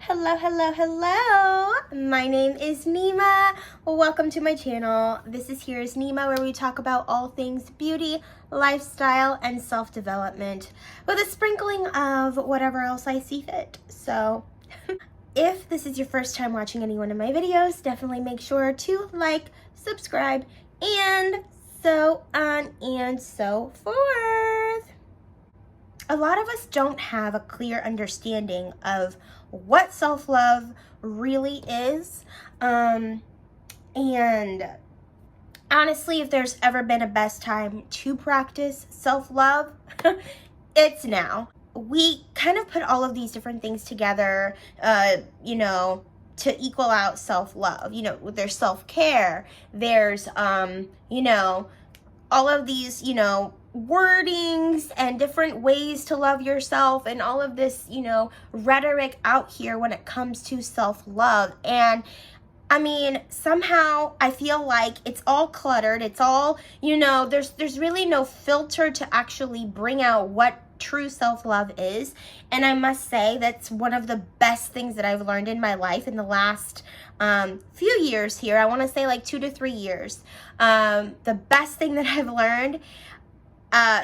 Hello, hello, hello. My name is Neema. Welcome to my channel. This is Here's Neema, where we talk about all things beauty, lifestyle, and self-development with a sprinkling of whatever else I see fit. So if this is your first time watching any one of my videos, definitely make sure to like, subscribe, and so on and so forth. A lot of us don't have a clear understanding of what self-love really is. And honestly, if there's ever been a best time to practice self-love, it's now. We kind of put all of these different things together, to equal out self-love. There's self-care, there's, all of these, wordings and different ways to love yourself and all of this, rhetoric out here when it comes to self-love. And I mean, somehow I feel like it's all cluttered. It's all, there's really no filter to actually bring out what true self-love is. And I must say that's one of the best things that I've learned in my life in the last few years here. I want to say like 2 to 3 years. The best thing that I've learned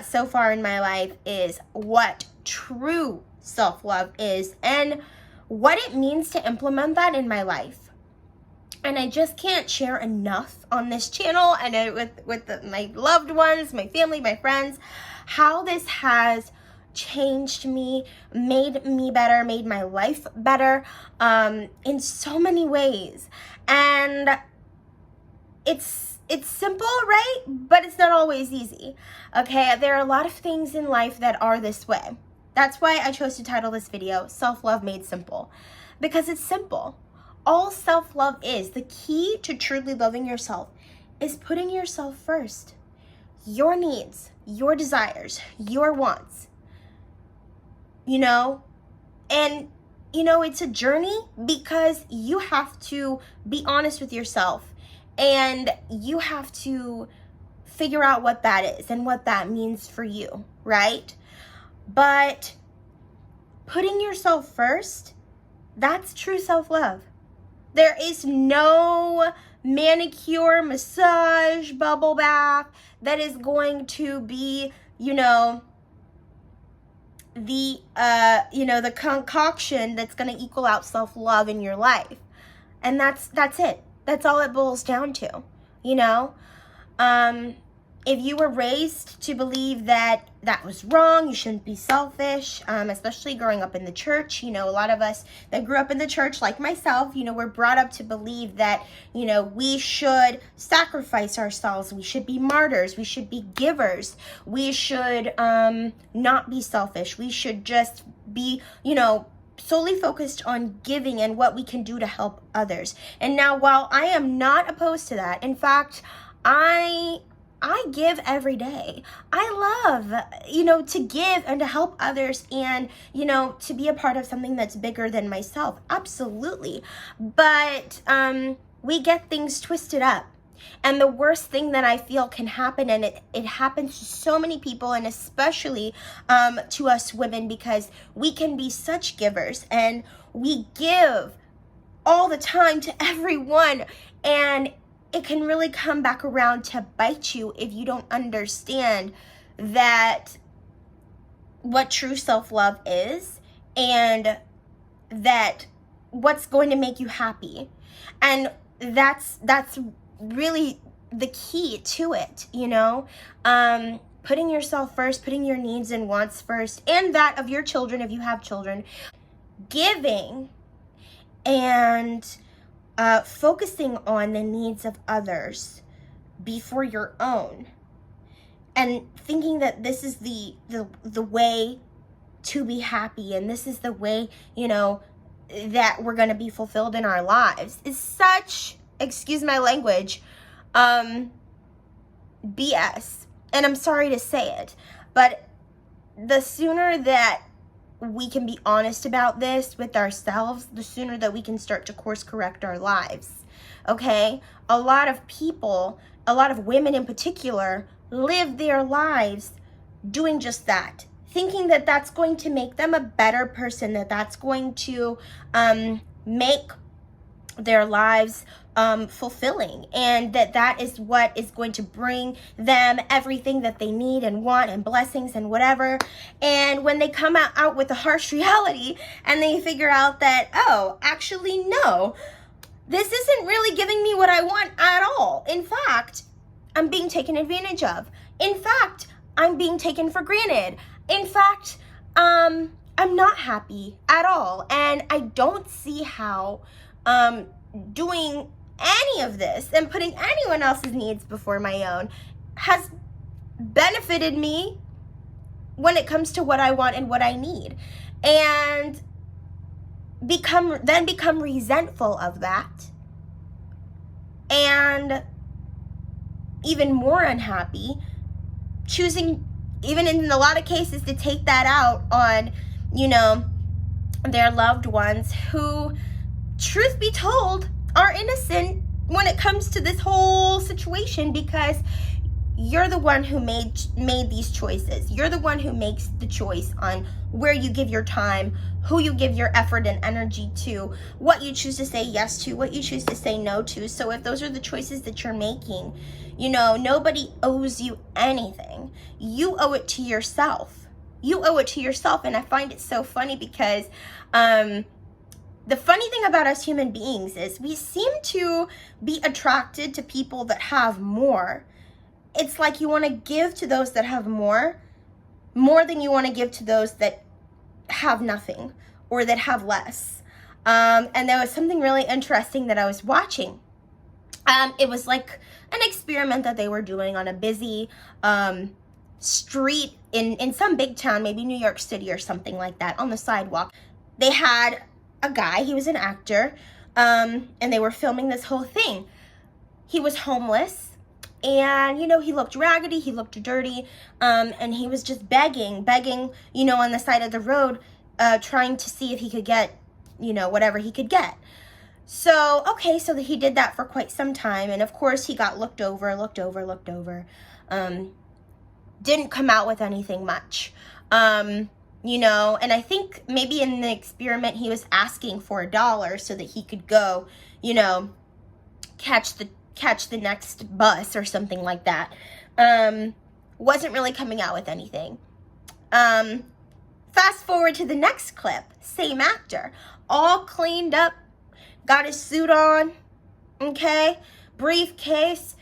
so far in my life is what true self-love is and what it means to implement that in my life. And I just can't share enough on this channel and with my loved ones, my family, my friends, how this has changed me, made me better, made my life better in so many ways. And it's simple, right? But it's not always easy. Okay, there are a lot of things in life that are this way. That's why I chose to title this video Self-Love Made Simple, because it's simple. All self-love is, the key to truly loving yourself is putting yourself first. Your needs, your desires, your wants, and it's a journey because you have to be honest with yourself and you have to figure out what that is and what that means for you, right? But putting yourself first, that's true self-love. There is no manicure, massage, bubble bath that is going to be, the concoction that's going to equal out self-love in your life. And that's it. That's all it boils down to, If you were raised to believe that that was wrong, you shouldn't be selfish, especially growing up in the church. A lot of us that grew up in the church, like myself, we're brought up to believe that, we should sacrifice ourselves. We should be martyrs. We should be givers. We should not be selfish. We should just be, solely focused on giving and what we can do to help others. And now, while I am not opposed to that, in fact, I give every day. I love, to give and to help others and, to be a part of something that's bigger than myself. Absolutely. But we get things twisted up. And the worst thing that I feel can happen, and it happens to so many people, and especially to us women, because we can be such givers and we give all the time to everyone, and it can really come back around to bite you if you don't understand that what true self-love is and that what's going to make you happy. And that's really the key to it, putting yourself first, putting your needs and wants first, and that of your children if you have children, giving and focusing on the needs of others before your own, and thinking that this is the way to be happy and this is the way, that we're going to be fulfilled in our lives is such, excuse my language, BS. And I'm sorry to say it, but the sooner that we can be honest about this with ourselves, the sooner that we can start to course correct our lives. Okay? A lot of people, a lot of women in particular, live their lives doing just that, thinking that that's going to make them a better person, that that's going to make their lives fulfilling, and that is what is going to bring them everything that they need and want and blessings and whatever. And when they come out with a harsh reality and they figure out that, oh, actually, no, this isn't really giving me what I want at all. In fact, I'm being taken advantage of. In fact, I'm being taken for granted. In fact, I'm not happy at all. And I don't see how doing any of this and putting anyone else's needs before my own has benefited me when it comes to what I want and what I need. And become resentful of that, and even more unhappy, choosing, even in a lot of cases, to take that out on, their loved ones who, truth be told, are innocent when it comes to this whole situation, because you're the one who made these choices. You're the one who makes the choice on where you give your time, who you give your effort and energy to, what you choose to say yes to, what you choose to say no to. So if those are the choices that you're making, nobody owes you anything. You owe it to yourself. You owe it to yourself. And I find it so funny because the funny thing about us human beings is we seem to be attracted to people that have more. It's like you want to give to those that have more than you want to give to those that have nothing or that have less. And there was something really interesting that I was watching. It was like an experiment that they were doing on a busy street in some big town, maybe New York City or something like that, on the sidewalk. They had a guy, he was an actor, and they were filming this whole thing. He was homeless. And, he looked raggedy, he looked dirty, and he was just begging, on the side of the road, trying to see if he could get, whatever he could get. So he did that for quite some time. And of course he got looked over. Didn't come out with anything much. And I think maybe in the experiment he was asking for $1 so that he could go, catch the next bus or something like that. Wasn't really coming out with anything. Fast forward to the next clip, same actor, all cleaned up, got his suit on, okay, briefcase,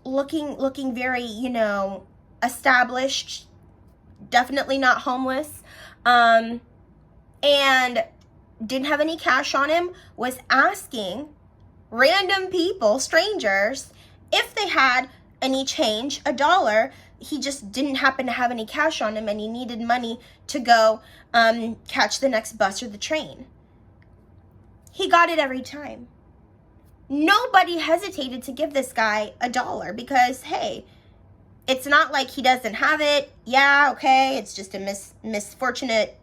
looking very, established, definitely not homeless, and didn't have any cash on him, was asking random people, strangers, if they had any change, $1. He just didn't happen to have any cash on him and he needed money to go catch the next bus or the train. He got it every time. Nobody hesitated to give this guy $1 because, hey, it's not like he doesn't have it. Yeah, okay, it's just a misfortunate,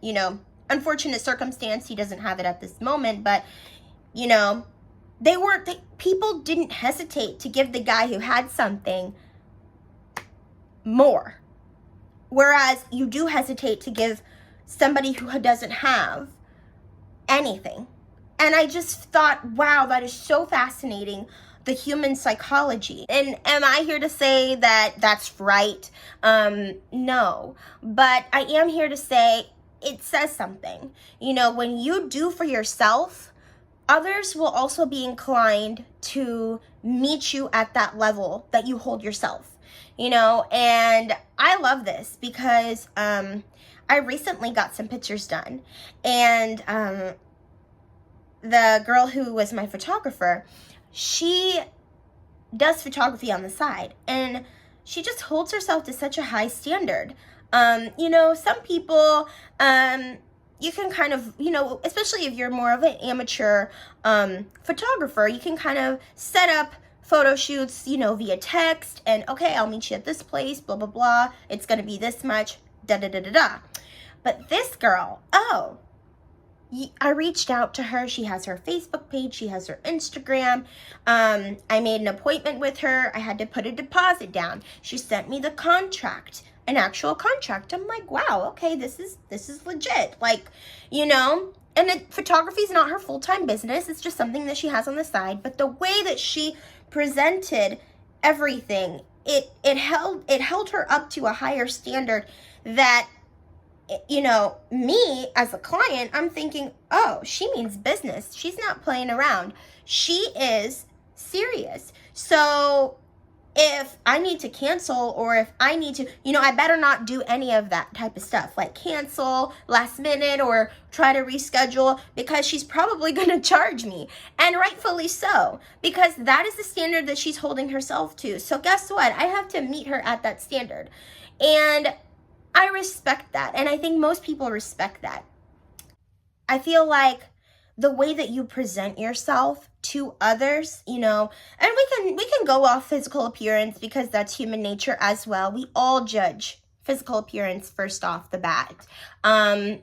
unfortunate circumstance. He doesn't have it at this moment, but, people didn't hesitate to give the guy who had something more. Whereas you do hesitate to give somebody who doesn't have anything. And I just thought, wow, that is so fascinating, the human psychology. And am I here to say that that's right? No. But I am here to say it says something. When you do for yourself, others will also be inclined to meet you at that level that you hold yourself, and I love this because I recently got some pictures done, and the girl who was my photographer, she does photography on the side, and she just holds herself to such a high standard. Some people, you can kind of, especially if you're more of an amateur photographer, you can kind of set up photo shoots, via text, and okay, I'll meet you at this place, blah, blah, blah. It's going to be this much, da, da, da, da, da. But this girl, I reached out to her. She has her Facebook page. She has her Instagram. I made an appointment with her. I had to put a deposit down. She sent me the contract. an actual contract. I'm like, wow, okay, this is legit. Like, you know, and photography is not her full-time business. It's just something that she has on the side. But the way that she presented everything, it held her up to a higher standard that, you know, me as a client, I'm thinking, oh, she means business. She's not playing around. She is serious. So if I need to cancel, or if I need to, you know, I better not do any of that type of stuff, like cancel last minute or try to reschedule, because she's probably going to charge me, and rightfully so, because that is the standard that she's holding herself to. So guess what? I have to meet her at that standard, and I respect that, and I think most people respect that. I feel like the way that you present yourself to others, you know, and we can go off physical appearance, because that's human nature as well. We all judge physical appearance first off the bat.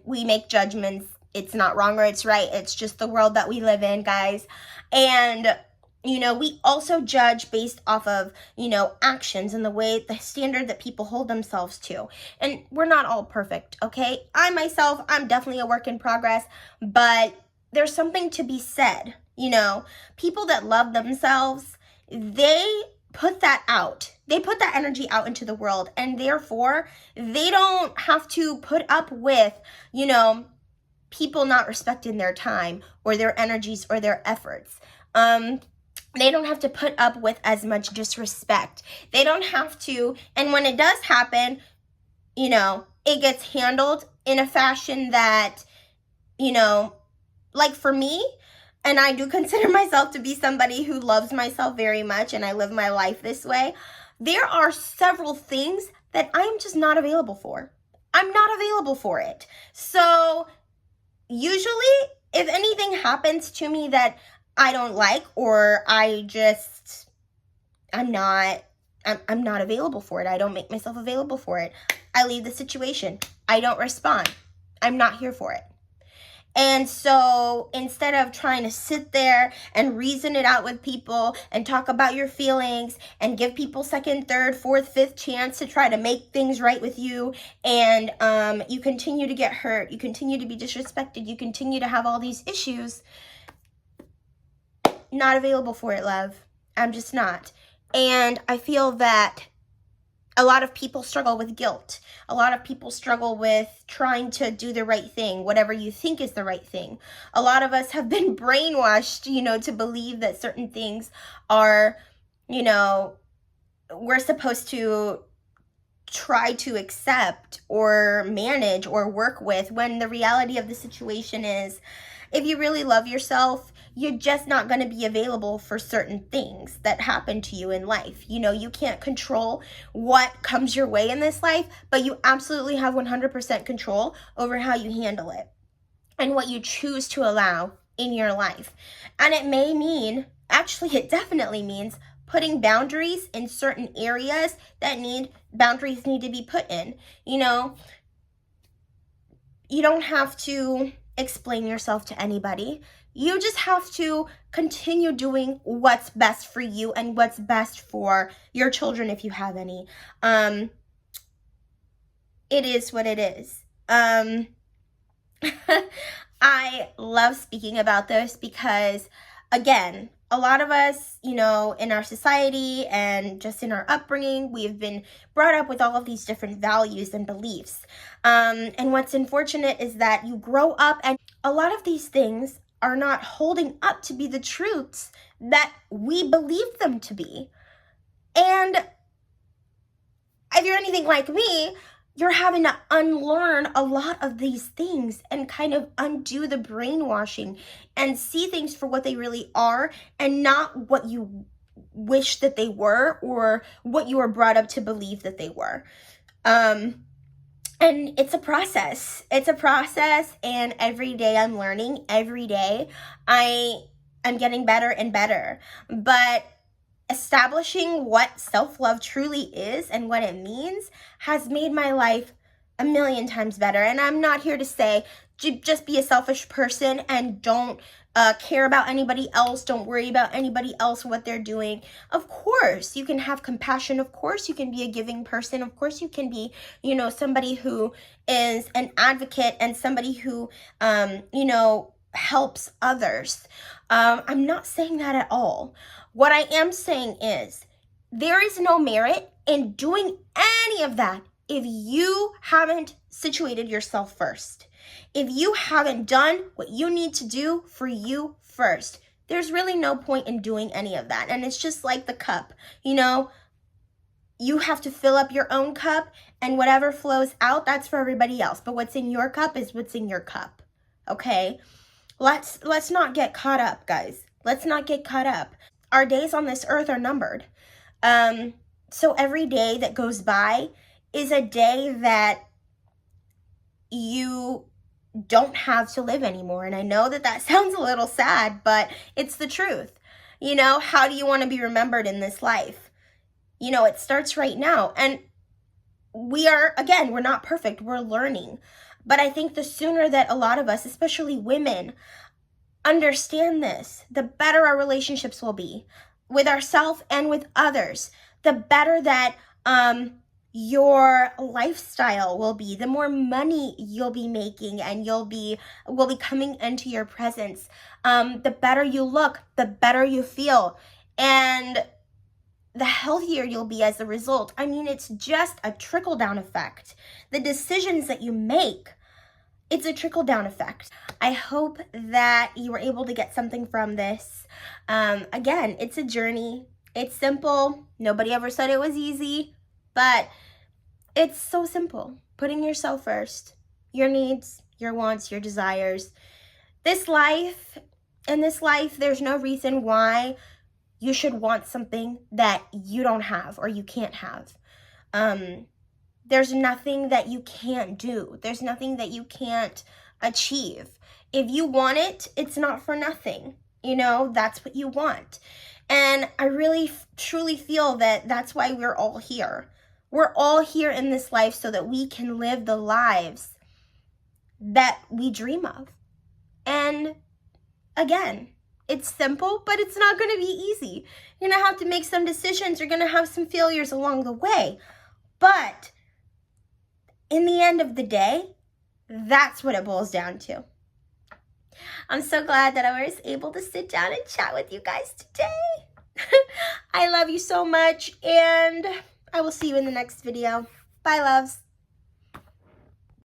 We make judgments. It's not wrong or it's right. It's just the world that we live in, guys. And you know, we also judge based off of, you know, actions and the standard that people hold themselves to. And we're not all perfect, okay? I myself, I'm definitely a work in progress, but there's something to be said, you know? People that love themselves, they put that out. They put that energy out into the world, and therefore they don't have to put up with, you know, people not respecting their time or their energies or their efforts. They don't have to put up with as much disrespect. They don't have to, and when it does happen, you know, it gets handled in a fashion that, you know, like for me, and I do consider myself to be somebody who loves myself very much, and I live my life this way, there are several things that I'm just not available for. I'm not available for it. So usually, if anything happens to me that I don't like, or I'm not available for it, I don't make myself available for it, I leave the situation. I don't respond. I'm not here for it. And so instead of trying to sit there and reason it out with people and talk about your feelings and give people second, third, fourth, fifth chance to try to make things right with you, and you continue to get hurt, you continue to be disrespected, you continue to have all these issues, not available for it, love. I'm just not. And I feel that a lot of people struggle with guilt. A lot of people struggle with trying to do the right thing, whatever you think is the right thing. A lot of us have been brainwashed, you know, to believe that certain things are, you know, we're supposed to try to accept or manage or work with, when the reality of the situation is, if you really love yourself, you're just not going to be available for certain things that happen to you in life. You know, you can't control what comes your way in this life, but you absolutely have 100% control over how you handle it and what you choose to allow in your life. And it may mean, actually, it definitely means putting boundaries in certain areas that boundaries need to be put in. You know, you don't have to explain yourself to anybody. You just have to continue doing what's best for you and what's best for your children, if you have any. It is what it is. I love speaking about this because, again, a lot of us, you know, in our society and just in our upbringing, we have been brought up with all of these different values and beliefs. And what's unfortunate is that you grow up and a lot of these things are not holding up to be the truths that we believe them to be. And if you're anything like me, you're having to unlearn a lot of these things and kind of undo the brainwashing and see things for what they really are and not what you wish that they were or what you were brought up to believe that they were. And it's a process. It's a process, and every day I'm learning. Every day I'm getting better and better. But establishing what self-love truly is and what it means has made my life a million times better. And I'm not here to say, just be a selfish person and don't care about anybody else. Don't worry about anybody else, what they're doing. Of course, you can have compassion. Of course, you can be a giving person. Of course, you can be, you know, somebody who is an advocate and somebody who, you know, helps others. I'm not saying that at all. What I am saying is there is no merit in doing any of that if you haven't situated yourself first. If you haven't done what you need to do for you first, there's really no point in doing any of that. And it's just like the cup, you know, you have to fill up your own cup, and whatever flows out, that's for everybody else. But what's in your cup is what's in your cup, okay? Let's not get caught up, guys. Let's not get caught up. Our days on this earth are numbered. So every day that goes by is a day that you don't have to live anymore. And I know that that sounds a little sad, but it's the truth. You know, how do you want to be remembered in this life? You know, it starts right now. And we're not perfect. We're learning. But I think the sooner that a lot of us, especially women, understand this, the better our relationships will be with ourselves and with others. The better that your lifestyle will be, the more money you'll be making and will be coming into your presence. The better you look, the better you feel, and the healthier you'll be as a result. I mean, it's just a trickle-down effect. The decisions that you make, it's a trickle-down effect. I hope that you were able to get something from this. Again, it's a journey. It's simple. Nobody ever said it was easy, but it's so simple. Putting yourself first, your needs, your wants, your desires. In this life, there's no reason why you should want something that you don't have or you can't have. There's nothing that you can't do. There's nothing that you can't achieve. If you want it, it's not for nothing. You know, that's what you want. And I really, truly feel that that's why we're all here. We're all here in this life so that we can live the lives that we dream of. And again, it's simple, but it's not going to be easy. You're going to have to make some decisions. You're going to have some failures along the way. But in the end of the day, that's what it boils down to. I'm so glad that I was able to sit down and chat with you guys today. I love you so much, and I will see you in the next video. Bye, loves.